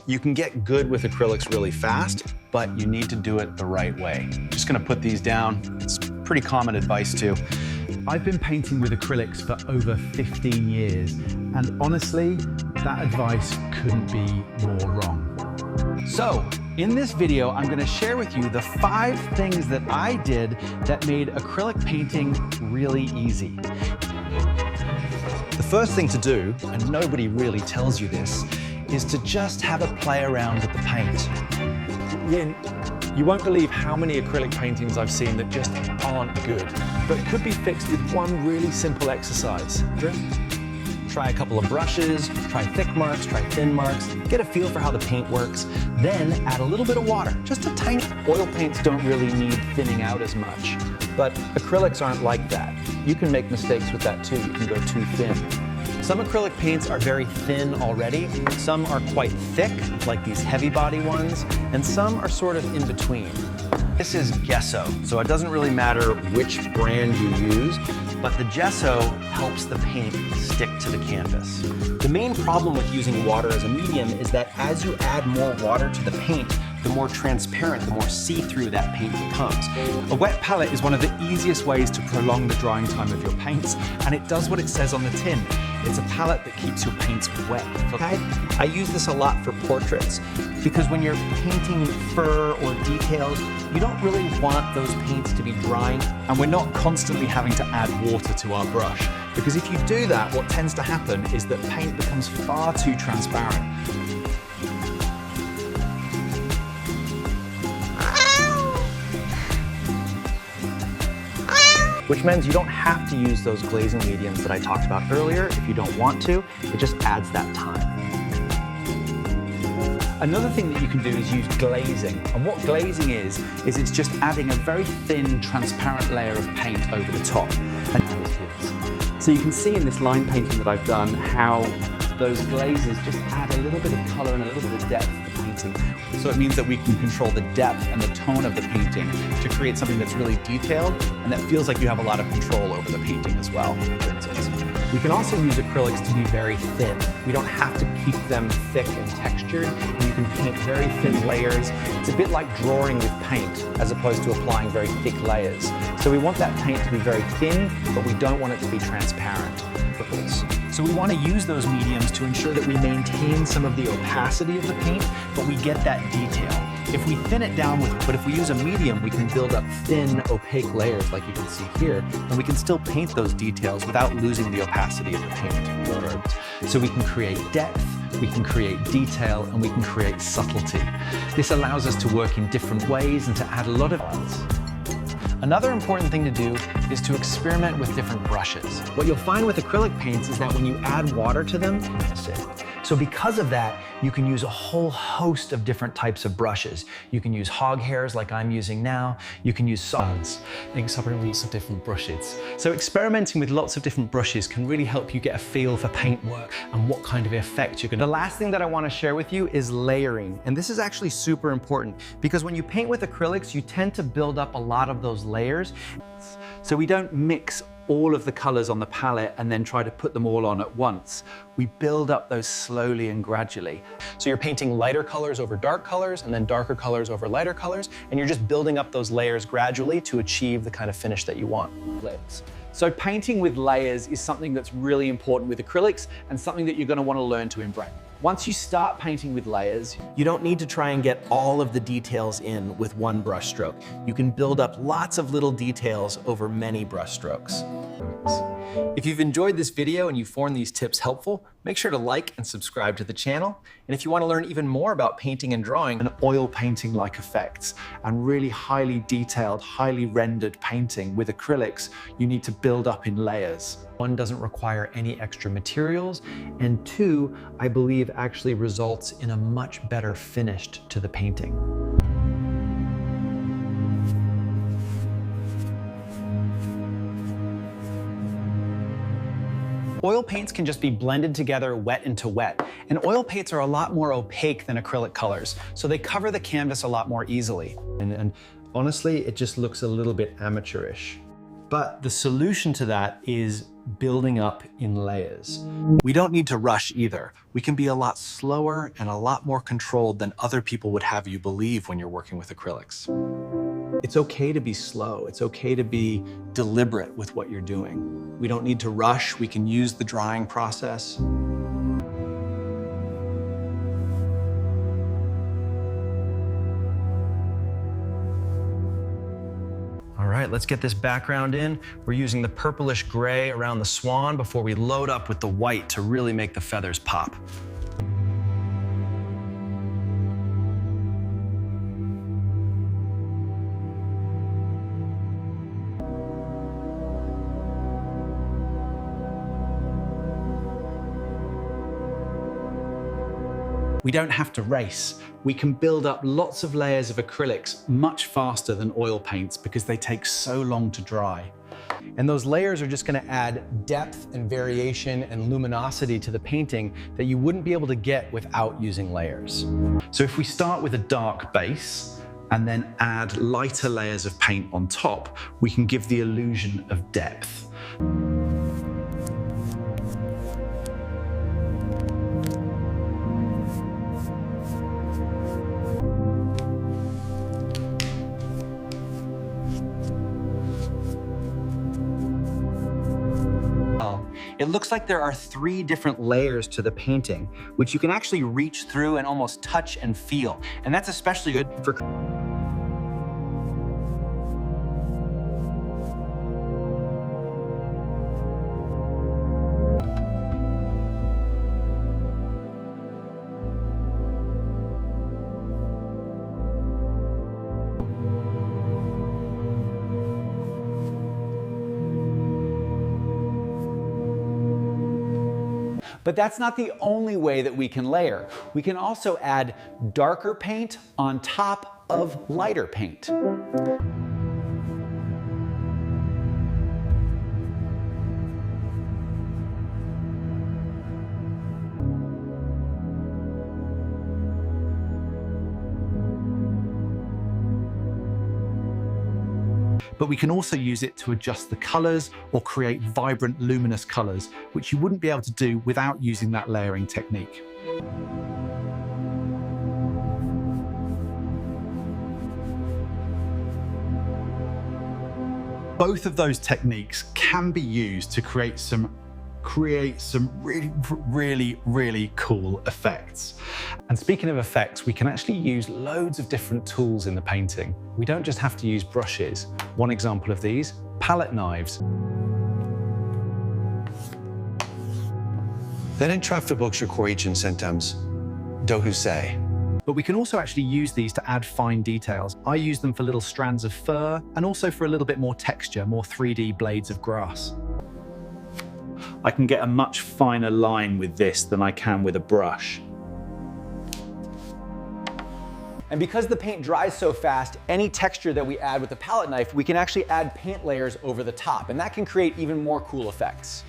You can get good with acrylics really fast, but you need to do it the right way. Just gonna put these down. It's pretty common advice too. I've been painting with acrylics for over 15 years, and honestly, that advice couldn't be more wrong. So, in this video, I'm gonna share with you the 5 things that I did that made acrylic painting really easy. The first thing to do, and nobody really tells you this, is to just have a play around with the paint. Yin, you won't believe how many acrylic paintings I've seen that just aren't good, but could be fixed with one really simple exercise. Try a couple of brushes, try thick marks, try thin marks, get a feel for how the paint works, then add a little bit of water, just a tiny. Oil paints don't really need thinning out as much, but acrylics aren't like that. You can make mistakes with that too. You can go too thin. Some acrylic paints are very thin already, some are quite thick, like these heavy body ones, and some are sort of in between. This is gesso, so it doesn't really matter which brand you use, but the gesso helps the paint stick to the canvas. The main problem with using water as a medium is that as you add more water to the paint, the more transparent, the more see-through that paint becomes. A wet palette is one of the easiest ways to prolong the drying time of your paints, and it does what it says on the tin. It's a palette that keeps your paints wet. I use this a lot for portraits because when you're painting fur or details, you don't really want those paints to be drying. And we're not constantly having to add water to our brush, because if you do that, what tends to happen is that paint becomes far too transparent. Which means you don't have to use those glazing mediums that I talked about earlier if you don't want to. It just adds that time. Another thing that you can do is use glazing. And what glazing is it's just adding a very thin, transparent layer of paint over the top. So you can see in this line painting that I've done how those glazes just add a little bit of color and a little bit of depth to the painting. So it means that we can control the depth and the tone of the painting to create something that's really detailed and that feels like you have a lot of control over the painting as well. We can also use acrylics to be very thin. We don't have to keep them thick and textured. You can paint very thin layers. It's a bit like drawing with paint as opposed to applying very thick layers. So we want that paint to be very thin, but we don't want it to be transparent. So we want to use those mediums to ensure that we maintain some of the opacity of the paint, but we get that detail. If we thin it down but if we use a medium, we can build up thin, opaque layers like you can see here, and we can still paint those details without losing the opacity of the paint. So we can create depth, we can create detail, and we can create subtlety. This allows us to work in different ways and to add a lot of balance. Another important thing to do is to experiment with different brushes. What you'll find with acrylic paints is that when you add water to them, that's it. So because of that, you can use a whole host of different types of brushes. You can use hog hairs like I'm using now. You can use solids. Incorporating lots of different brushes. So experimenting with lots of different brushes can really help you get a feel for paint work and what kind of effect you're gonna. The last thing that I want to share with you is layering. And this is actually super important because when you paint with acrylics, you tend to build up a lot of those layers. So we don't mix all of the colors on the palette and then try to put them all on at once. We build up those slowly and gradually. So you're painting lighter colors over dark colors and then darker colors over lighter colors, and you're just building up those layers gradually to achieve the kind of finish that you want. So painting with layers is something that's really important with acrylics and something that you're going to want to learn to embrace. Once you start painting with layers, you don't need to try and get all of the details in with one brush stroke. You can build up lots of little details over many brush strokes. If you've enjoyed this video and you found these tips helpful, make sure to like and subscribe to the channel. And if you want to learn even more about painting and drawing, an oil painting-like effects and really highly detailed, highly rendered painting with acrylics, you need to build up in layers. One, doesn't require any extra materials, and two, I believe actually results in a much better finish to the painting. Oil paints can just be blended together wet into wet, and oil paints are a lot more opaque than acrylic colors, so they cover the canvas a lot more easily. And honestly, it just looks a little bit amateurish. But the solution to that is building up in layers. We don't need to rush either. We can be a lot slower and a lot more controlled than other people would have you believe when you're working with acrylics. It's okay to be slow. It's okay to be deliberate with what you're doing. We don't need to rush. We can use the drying process. All right, let's get this background in. We're using the purplish gray around the swan before we load up with the white to really make the feathers pop. We don't have to race. We can build up lots of layers of acrylics much faster than oil paints because they take so long to dry. And those layers are just going to add depth and variation and luminosity to the painting that you wouldn't be able to get without using layers. So if we start with a dark base and then add lighter layers of paint on top, we can give the illusion of depth. It looks like there are 3 different layers to the painting, which you can actually reach through and almost touch and feel. And that's especially good for But that's not the only way that we can layer. We can also add darker paint on top of lighter paint. But we can also use it to adjust the colors or create vibrant, luminous colors, which you wouldn't be able to do without using that layering technique. Both of those techniques can be used to create some really cool effects. And speaking of effects, we can actually use loads of different tools in the painting. We don't just have to use brushes. One example of these, palette knives. Den entschärfte också korrigen sentams, do who say. But we can also actually use these to add fine details. I use them for little strands of fur and also for a little bit more texture, more 3D blades of grass. I can get a much finer line with this than I can with a brush. And because the paint dries so fast, any texture that we add with the palette knife, we can actually add paint layers over the top, and that can create even more cool effects.